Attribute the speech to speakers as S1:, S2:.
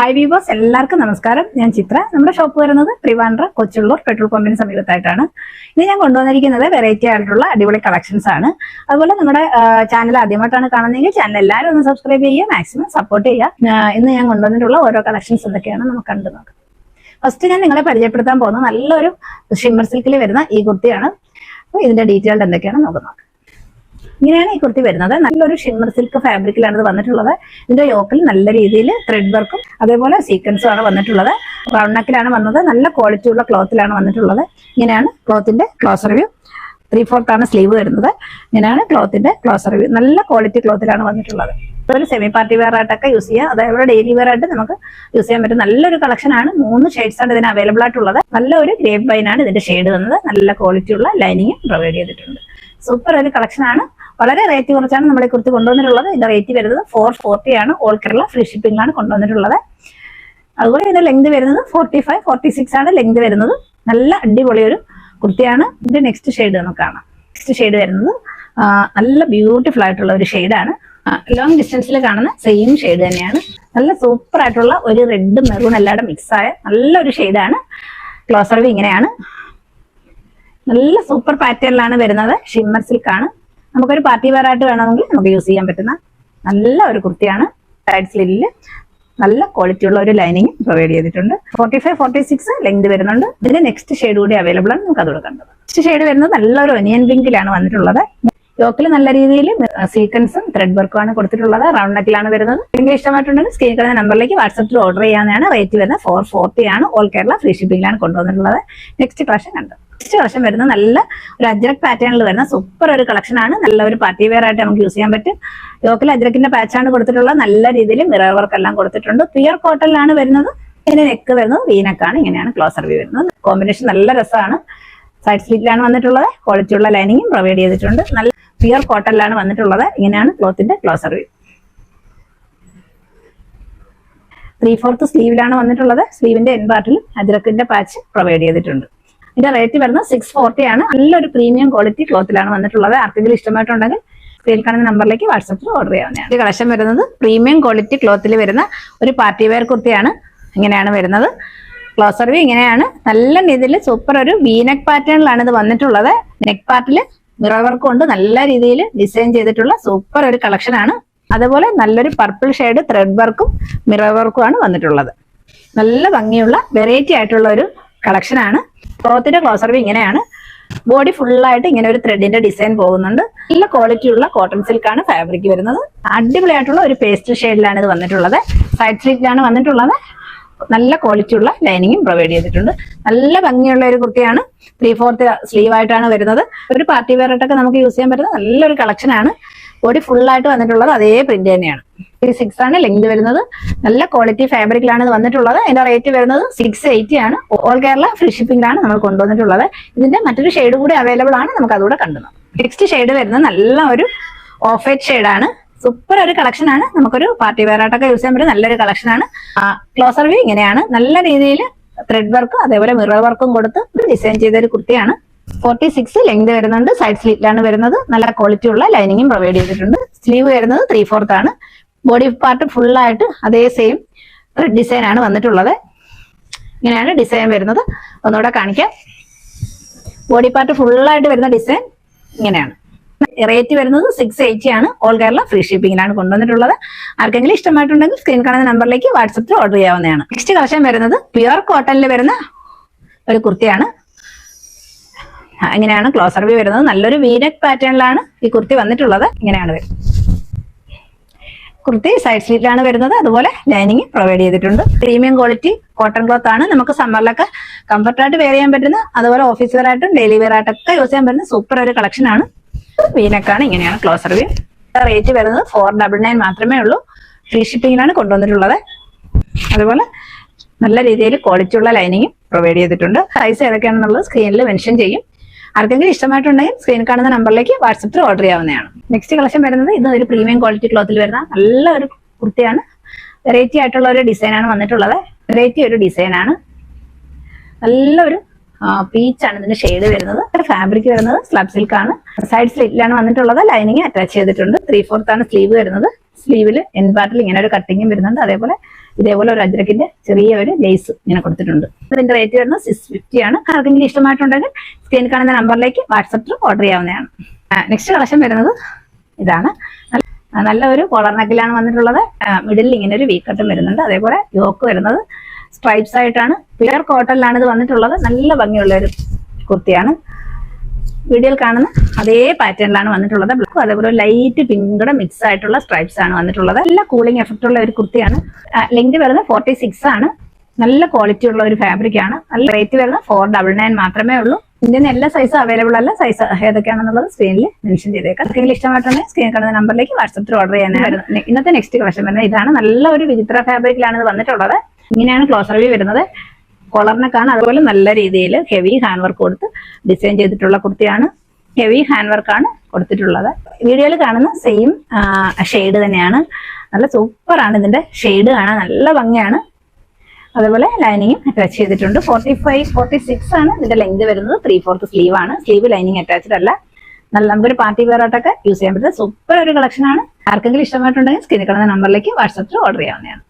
S1: Hi weavers, എല്ലാവർക്കും നമസ്കാരം. ഞാൻ ചിത്ര. നമ്മുടെ ഷോപ്പ് വരുന്നത് ട്രിവാൻഡ്രം കൊച്ചുള്ളൂർ പെട്രോൾ പമ്പിന് സമീപത്തായിട്ടാണ്. ഇനി ഞാൻ കൊണ്ടുവന്നിരിക്കുന്നത് വെറൈറ്റി ആയിട്ടുള്ള അടിപൊളി കളക്ഷൻസ് ആണ്. അതുപോലെ നമ്മുടെ ചാനൽ ആദ്യമായിട്ടാണ് കാണുന്നതെങ്കിൽ ചാനൽ എല്ലാവരും ഒന്ന് സബ്സ്ക്രൈബ് ചെയ്യുക, മാക്സിമം സപ്പോർട്ട് ചെയ്യുക. ഇന്ന് ഞാൻ കൊണ്ടുവന്നിട്ടുള്ള ഓരോ കളക്ഷൻസ് എന്തൊക്കെയാണ് നമുക്ക് കണ്ടു നോക്കാം. ഫസ്റ്റ് ഞാൻ നിങ്ങളെ പരിചയപ്പെടുത്താൻ പോകുന്നത് നല്ലൊരു ഷിമ്മർ സിൽക്കിൽ വരുന്ന ഈ കുർത്തിയാണ്. അപ്പോൾ ഇതിന്റെ ഡീറ്റെയിൽഡ് എന്തൊക്കെയാണ് നോക്കാം. ഇങ്ങനെയാണ് ഈ കുർത്തി വരുന്നത്. നല്ലൊരു ഷിമ്മർ സിൽക്ക് ഫാബ്രിക്കിലാണ് ഇത് വന്നിട്ടുള്ളത്. ഇതിന്റെ യോക്കിൽ നല്ല രീതിയിൽ ത്രെഡ് വർക്കും അതേപോലെ സീക്വൻസും ആണ് വന്നിട്ടുള്ളത്. റൗണ്ട് നെക്കിലാണ് വന്നത്. നല്ല ക്വാളിറ്റി ഉള്ള ക്ലോത്തിലാണ് വന്നിട്ടുള്ളത്. ഇങ്ങനെയാണ് ക്ലോത്തിന്റെ ക്ലോസ് റിവ്യൂ. 3/4 ആണ് സ്ലീവ് വരുന്നത്. ഇങ്ങനെയാണ് ക്ലോത്തിന്റെ ക്ലോസ് റിവ്യൂ. നല്ല ക്വാളിറ്റി ക്ലോത്തിലാണ് വന്നിട്ടുള്ളത്. ഒരു സെമി പാർട്ടി വെയർ ആയിട്ടൊക്കെ യൂസ് ചെയ്യാം, അതേപോലെ ഡെയിലി വെയർ ആയിട്ട് നമുക്ക് യൂസ് ചെയ്യാൻ പറ്റും. നല്ലൊരു കളക്ഷൻ ആണ്. 3 ഷെയ്ഡ്സ് ആണ് ഇതിന് അവൈലബിൾ ആയിട്ടുള്ളത്. നല്ലൊരു ഗ്രേപ്പ് വൈൻ ആണ് ഇതിന്റെ ഷെയ്ഡ് വന്നത്. നല്ല ക്വാളിറ്റി ഉള്ള ലൈനിങ് പ്രൊവൈഡ് ചെയ്തിട്ടുണ്ട്. സൂപ്പർ ഒരു കളക്ഷൻ ആണ്. വളരെ റേറ്റ് കുറച്ചാണ് നമ്മളെ കുറിച്ച് കൊണ്ടുവന്നിട്ടുള്ളത്. ഇതിന്റെ റേറ്റ് വരുന്നത് 440 ആണ്. ഓൾ കേരള ഫ്രീ ഷിപ്പിംഗിലാണ് കൊണ്ടുവന്നിട്ടുള്ളത്. അതുപോലെ ഇതിന്റെ ലെങ്ത് വരുന്നത് 45-46 ആണ് ലെങ്ത് വരുന്നത്. നല്ല അടിപൊളി ഒരു കുർത്തിയാണ്. ഇതിന്റെ നെക്സ്റ്റ് ഷെയ്ഡ് നമുക്ക് കാണാം. നെക്സ്റ്റ് ഷെയ്ഡ് വരുന്നത് നല്ല ബ്യൂട്ടിഫുൾ ആയിട്ടുള്ള ഒരു ഷെയ്ഡാണ്. ലോങ് ഡിസ്റ്റൻസിൽ കാണുന്ന സെയിം ഷെയ്ഡ് തന്നെയാണ്. നല്ല സൂപ്പർ ആയിട്ടുള്ള ഒരു റെഡ് മെറൂൺ എല്ലാവരും മിക്സ് ആയ നല്ലൊരു ഷെയ്ഡാണ്. ക്ലോസ് റിവ്യൂ ഇങ്ങനെയാണ്. നല്ല സൂപ്പർ പാറ്റേണിലാണ് വരുന്നത്. ഷിമ്മർ സിൽക്ക് ആണ്. നമുക്കൊരു പാർട്ടി വെയർ ആയിട്ട് വേണമെങ്കിൽ നമുക്ക് യൂസ് ചെയ്യാൻ പറ്റുന്ന നല്ല ഒരു കുർത്തിയാണ്. സൈഡ് സ്ലിറ്റിൽ നല്ല ക്വാളിറ്റി ഉള്ള ഒരു ലൈനിങ് പ്രൊവൈഡ് ചെയ്തിട്ടുണ്ട്. 45-46 ലെങ്ത് വരുന്നുണ്ട്. ഇതിന്റെ നെക്സ്റ്റ് ഷെയ്ഡ് കൂടി അവൈലബിൾ ആണ്. നമുക്ക് അതോടെ കണ്ടത്. നെക്സ്റ്റ് ഷെയ്ഡ് വരുന്നത് നല്ലൊരു ഒനിയൻ പിങ്കിലാണ് വന്നിട്ടുള്ളത്. യോക്കിൽ നല്ല രീതിയിൽ സീക്വൻസും ത്രെഡ് വർക്കും ആണ് കൊടുത്തിട്ടുള്ളത്. റൗണ്ട് നെക്കിലാണ് വരുന്നത്. നിങ്ങൾക്ക് ഇഷ്ടമായിട്ടുണ്ടെങ്കിൽ സ്ക്രീൻ കാണുന്ന നമ്പറിലേക്ക് വാട്സാപ്പിൽ ഓർഡർ ചെയ്യാവുന്നതാണ്. റേറ്റ് വരുന്നത് 440 ആണ്. ഓൾ കേരള ഫ്രീ ഷിപ്പിംഗിലാണ് കൊണ്ടുവന്നിട്ടുള്ളത്. നെക്സ്റ്റ് കളക്ഷൻ കണ്ടു. നെക്സ്റ്റ് കളക്ഷൻ വരുന്നത് നല്ല ഒരു അജ്രക് പാറ്റേണിൽ വരുന്ന സൂപ്പർ ഒരു കളക്ഷൻ ആണ്. നല്ല ഒരു പാർട്ടി വെയർ ആയിട്ട് നമുക്ക് യൂസ് ചെയ്യാൻ പറ്റും. യോക്കിൽ അജ്രക്കിന്റെ പാച്ചാണ് കൊടുത്തിട്ടുള്ളത്. നല്ല രീതിയിൽ മിറർ വർക്ക് എല്ലാം കൊടുത്തിട്ടുണ്ട്. പ്യുർ കോട്ടണിലാണ് വരുന്നത്. ഇതിന്റെ നെക്ക് വരുന്നത് വീനക്കാണ്. ഇങ്ങനെയാണ് ക്ലോസ് റിവ്യൂ വരുന്നത്. കോമ്പിനേഷൻ നല്ല രസമാണ്. സൈഡ് സ്ലിറ്റിലാണ് വന്നിട്ടുള്ളത്. ക്വാളിറ്റി ഉള്ള ലൈനിങ്ങും പ്രൊവൈഡ് ചെയ്തിട്ടുണ്ട്. നല്ല പ്യുർ കോട്ടണിലാണ് വന്നിട്ടുള്ളത്. ഇങ്ങനെയാണ് ക്ലോത്തിന്റെ ക്ലോസ് റിവ്യൂ. 3/4 സ്ലീവിലാണ് വന്നിട്ടുള്ളത്. സ്ലീവിന്റെ എൻ പാർട്ടിൽ അജ്രക്കിന്റെ പാച്ച് പ്രൊവൈഡ് ചെയ്തിട്ടുണ്ട്. ഇതിന്റെ റേറ്റ് വരുന്നത് 640 ആണ്. നല്ലൊരു പ്രീമിയം ക്വാളിറ്റി ക്ലോത്തിലാണ് വന്നിട്ടുള്ളത്. ആർക്കെങ്കിലും ഇഷ്ടമായിട്ടുണ്ടെങ്കിൽ സ്ക്രീൻ കാണുന്ന നമ്പറിലേക്ക് വാട്സാപ്പിൽ ഓർഡർ ചെയ്യാവുന്നതാണ്. ഈ കളക്ഷൻ വരുന്നത് പ്രീമിയം ക്വാളിറ്റി ക്ലോത്തിൽ വരുന്ന ഒരു പാർട്ടി വെയർ കുർത്തിയാണ്. ഇങ്ങനെയാണ് വരുന്നത്. ക്ലോസ് റിവ്യൂ ഇങ്ങനെയാണ്. നല്ല രീതിയിൽ സൂപ്പർ ഒരു വീനെക്ക് പാറ്റേണിലാണ് ഇത് വന്നിട്ടുള്ളത്. നെക്ക് പാർട്ടിൽ മിറർ വർക്ക് കൊണ്ട് നല്ല രീതിയിൽ ഡിസൈൻ ചെയ്തിട്ടുള്ള സൂപ്പർ ഒരു കളക്ഷൻ ആണ്. അതുപോലെ നല്ലൊരു പർപ്പിൾ ഷെയ്ഡ് ത്രെഡ് വർക്കും മിറർ വർക്കും ആണ് വന്നിട്ടുള്ളത്. നല്ല ഭംഗിയുള്ള വെറൈറ്റി ആയിട്ടുള്ള ഒരു കളക്ഷൻ ആണ്. ക്ലോത്തിന്റെ ക്ലോസ് റിവ്യൂ ഇങ്ങനെയാണ്. ബോഡി ഫുള്ളായിട്ട് ഇങ്ങനെ ഒരു ത്രെഡിന്റെ ഡിസൈൻ പോകുന്നുണ്ട്. നല്ല ക്വാളിറ്റി ഉള്ള കോട്ടൺ സിൽക്ക് ആണ് ഫാബ്രിക് വരുന്നത്. അടിപൊളിയായിട്ടുള്ള ഒരു പേസ്റ്റൽ ഷെയ്ഡിലാണ് ഇത് വന്നിട്ടുള്ളത്. സൈഡ് സ്ലിറ്റിലാണ് വന്നിട്ടുള്ളത്. നല്ല ക്വാളിറ്റി ഉള്ള ലൈനിങ്ങും പ്രൊവൈഡ് ചെയ്തിട്ടുണ്ട്. നല്ല ഭംഗിയുള്ള ഒരു കുർത്തിയാണ്. 3/4 സ്ലീവ് ആയിട്ടാണ് വരുന്നത്. ഒരു പാർട്ടി വെയർ ആയിട്ടൊക്കെ നമുക്ക് യൂസ് ചെയ്യാൻ പറ്റുന്ന നല്ലൊരു കളക്ഷൻ ആണ്. ബോഡി ഫുള്ളായിട്ട് വന്നിട്ടുള്ളത് അതേ പ്രിന്റ് തന്നെയാണ്. 6 ആണ് ലെങ്ത് വരുന്നത്. നല്ല ക്വാളിറ്റി ഫാബ്രിക്കിലാണ് ഇത് വന്നിട്ടുള്ളത്. അതിന്റെ റേറ്റ് വരുന്നത് 680 ആണ്. ഓൾ കേരള ഫ്രീ ഷിപ്പിംഗിലാണ് നമ്മൾ കൊണ്ടുവന്നിട്ടുള്ളത്. ഇതിന്റെ മറ്റൊരു ഷെയ്ഡ് കൂടി അവൈലബിൾ ആണ്. നമുക്ക് അതുകൂടെ കണ്ടു. നെക്സ്റ്റ് ഷെയ്ഡ് വരുന്നത് നല്ല ഒരു ഓഫ് വൈറ്റ് ഷെയ്ഡാണ്. സൂപ്പർ ഒരു കളക്ഷൻ ആണ്. നമുക്കൊരു പാർട്ടി വെയർ ആയിട്ടൊക്കെ യൂസ് ചെയ്യാൻ പറ്റുന്ന നല്ലൊരു കളക്ഷൻ ആണ്. ക്ലോസ് റിവ്യൂ ഇങ്ങനെയാണ്. നല്ല രീതിയിൽ ത്രെഡ് വർക്കും അതേപോലെ മിറർ വർക്കും കൊടുത്ത് ഡിസൈൻ ചെയ്ത ഒരു കുർത്തിയാണ്. 46 ലെങ്ത് വരുന്നുണ്ട്. സൈഡ് സ്ലിറ്റിലാണ് വരുന്നത്. നല്ല ക്വാളിറ്റി ഉള്ള ലൈനിങ്ങും പ്രൊവൈഡ് ചെയ്തിട്ടുണ്ട്. സ്ലീവ് വരുന്നത് 3/4 ആണ്. ബോഡി പാർട്ട് ഫുള്ളായിട്ട് അതേ സെയിം ത്രെഡ് ഡിസൈൻ ആണ് വന്നിട്ടുള്ളത്. ഇങ്ങനെയാണ് ഡിസൈൻ വരുന്നത്. ഒന്നുകൂടെ കാണിക്കാം. ബോഡി പാർട്ട് ഫുള്ളായിട്ട് വരുന്ന ഡിസൈൻ ഇങ്ങനെയാണ്. റേറ്റ് വരുന്നത് 680 ആണ്. ഓൾ കേരള ഫ്രീ ഷിപ്പിംഗിലാണ് കൊണ്ടുവന്നിട്ടുള്ളത്. ആർക്കെങ്കിലും ഇഷ്ടമായിട്ടുണ്ടെങ്കിൽ സ്ക്രീൻ കാണുന്ന നമ്പറിലേക്ക് വാട്സാപ്പിൽ ഓർഡർ ചെയ്യാവുന്നതാണ്. നെക്സ്റ്റ് കളക്ഷൻ വരുന്നത് പ്യുർ കോട്ടണിൽ വരുന്ന ഒരു കുർത്തിയാണ്. ഇങ്ങനെയാണ് ക്ലോസ് റിവ്യൂ വരുന്നത്. നല്ലൊരു വീനെക്ക് പാറ്റേണിലാണ് ഈ കുർത്തി വന്നിട്ടുള്ളത്. ഇങ്ങനെയാണ് വരുന്നത്. കുർത്തി സൈഡ് സ്ലിറ്റിലാണ് വരുന്നത്. അതുപോലെ ലൈനിങ് പ്രൊവൈഡ് ചെയ്തിട്ടുണ്ട്. പ്രീമിയം ക്വാളിറ്റി കോട്ടൺ ക്ലോത്ത് ആണ്. നമുക്ക് സമ്മറിലൊക്കെ കംഫർട്ടായിട്ട് വെയർ ചെയ്യാൻ പറ്റുന്ന, അതുപോലെ ഓഫീസ് വെയർ ആയിട്ടും ഡെയിലി വെയർ ആയിട്ടൊക്കെ യൂസ് ചെയ്യാൻ പറ്റുന്ന സൂപ്പർ ഒരു കളക്ഷൻ ആണ്. വീനക്കാണ്. ഇങ്ങനെയാണ് ക്ലോസ് റിവ്യൂ. റേറ്റ് വരുന്നത് 499 മാത്രമേ ഉള്ളൂ. ഫ്രീ ഷിപ്പിംഗിലാണ് കൊണ്ടുവന്നിട്ടുള്ളത്. അതുപോലെ നല്ല രീതിയിൽ ക്വാളിറ്റി ഉള്ള ലൈനിങ് പ്രൊവൈഡ് ചെയ്തിട്ടുണ്ട്. സൈസ് ഏതൊക്കെയാണെന്നുള്ളത് സ്ക്രീനിൽ മെൻഷൻ ചെയ്യും. ആർക്കെങ്കിലും ഇഷ്ടമായിട്ടുണ്ടെങ്കിൽ സ്ക്രീൻ കാണുന്ന നമ്പറിലേക്ക് വാട്സാപ്പിൽ ഓർഡർ ചെയ്യാവുന്നതാണ്. നെക്സ്റ്റ് കളക്ഷൻ വരുന്നത് ഇത് ഒരു പ്രീമിയം ക്വാളിറ്റി ക്ലോത്തിൽ വരുന്ന നല്ല ഒരു കുർത്തിയാണ്. വെറൈറ്റി ആയിട്ടുള്ള ഒരു ഡിസൈനാണ് വന്നിട്ടുള്ളത്. വെറൈറ്റി ഒരു ഡിസൈനാണ്. നല്ലൊരു പീച്ചാണ് ഇതിന്റെ ഷെയ്ഡ് വരുന്നത്. ഫാബ്രിക് വരുന്നത് സ്ലബ് സിൽക്ക് ആണ്. സൈഡ് സ്ലിറ്റിലാണ് വന്നിട്ടുള്ളത്. ലൈനിങ് അറ്റാച്ച് ചെയ്തിട്ടുണ്ട്. 3/4 ആണ് സ്ലീവ് വരുന്നത്. സ്ലീവിൽ എൻ പാർട്ടിൽ ഇങ്ങനെ ഒരു കട്ടിങ്ങും വരുന്നുണ്ട്. അതേപോലെ ഇതേപോലെ ഒരു അജ്രക്കിന്റെ ചെറിയ ഒരു ലേസ് ഇങ്ങനെ കൊടുത്തിട്ടുണ്ട്. ഇതിന്റെ റേറ്റ് വരുന്നത് 650 ആണ്. ആർക്കെങ്കിലും ഇഷ്ടമായിട്ടുണ്ടെങ്കിൽ സ്ക്രീനിൽ കാണുന്ന നമ്പറിലേക്ക് വാട്സപ്പിൽ ഓർഡർ ചെയ്യാവുന്നതാണ്. നെക്സ്റ്റ് കളക്ഷൻ വരുന്നത് ഇതാണ്. നല്ല ഒരു കോളർ നെക്കിലാണ് വന്നിട്ടുള്ളത്. മിഡിലിൽ ഇങ്ങനെ ഒരു വീക്കട്ടും വരുന്നുണ്ട്. അതേപോലെ യോക്ക് വരുന്നത് സ്ട്രൈപ്സ് ആയിട്ടാണ്. പ്യുവർ കോട്ടണിലാണ് ഇത് വന്നിട്ടുള്ളത്. നല്ല ഭംഗിയുള്ള ഒരു കുർത്തിയാണ്. വീഡിയോയിൽ കാണുന്ന അതേ പാറ്റേണിലാണ് വന്നിട്ടുള്ളത്. ബ്ലാക്ക് അതേപോലെ ലൈറ്റ് പിങ്കുടെ മിക്സ് ആയിട്ടുള്ള സ്ട്രൈപ്സ് ആണ് വന്നിട്ടുള്ളത്. നല്ല കൂളിംഗ് എഫക്റ്റ് ഉള്ള ഒരു കുർത്തിയാണ്. ലെങ്ത് വരുന്നത് 46 ആണ്. നല്ല ക്വാളിറ്റി ഉള്ള ഒരു ഫാബ്രിക് ആണ്. നല്ല റേറ്റ് വരുന്നത് 499 മാത്രമേ ഉള്ളൂ. ഇന്ത്യൻ എല്ലാ സൈസും അവൈലബിൾ അല്ല. സൈസ് ഏതൊക്കെയാണെന്നുള്ളത് സ്ക്രീനിൽ മെൻഷൻ ചെയ്തേക്കാം. ആർക്കെങ്കിലും ഇഷ്ടമായിട്ടുണ്ടെങ്കിൽ സ്ക്രീനിൽ കാണുന്ന നമ്പറിലേക്ക് വാട്സപ്പിൽ ഓർഡർ ചെയ്യാനാണ്. ഇന്നത്തെ നെക്സ്റ്റ് കളക്ഷൻ വരുന്നത് ഇതാണ്. നല്ല ഒരു വിചിത്ര ഫാബ്രിക്കിലാണ് ഇത് വന്നിട്ടുള്ളത്. ഇങ്ങനെയാണ് ക്ലോസ് റിവ്യൂ വരുന്നത്. കോളറിനൊക്കെയാണ്. അതുപോലെ നല്ല രീതിയിൽ ഹെവി ഹാൻഡ് വർക്ക് കൊടുത്ത് ഡിസൈൻ ചെയ്തിട്ടുള്ള കുർത്തിയാണ്. ഹെവി ഹാൻഡ് വർക്കാണ് കൊടുത്തിട്ടുള്ളത്. വീഡിയോയിൽ കാണുന്ന സെയിം ഷെയ്ഡ് തന്നെയാണ്. നല്ല സൂപ്പറാണ്. ഇതിന്റെ ഷെയ്ഡ് കാണാൻ നല്ല ഭംഗിയാണ്. അതുപോലെ ലൈനിങ്ങും അറ്റാച്ച് ചെയ്തിട്ടുണ്ട്. 46 ആണ് ഇതിന്റെ ലെങ്ത് വരുന്നത്. 3/4 സ്ലീവ് ആണ്. സ്ലീവ് ലൈനിങ് അറ്റാച്ച്ഡ് അല്ല. നല്ല നമുക്കൊരു പാർട്ടി വെയർ ആയിട്ടൊക്കെ യൂസ് ചെയ്യാൻ പറ്റുന്ന സൂപ്പർ ഒരു കളക്ഷൻ ആണ്. ആർക്കെങ്കിലും ഇഷ്ടമായിട്ടുണ്ടെങ്കിൽ സ്ക്രീനിൽ കാണുന്ന നമ്പറിലേക്ക് വാട്സപ്പിൽ ഓർഡർ ചെയ്യാവുന്നതാണ്.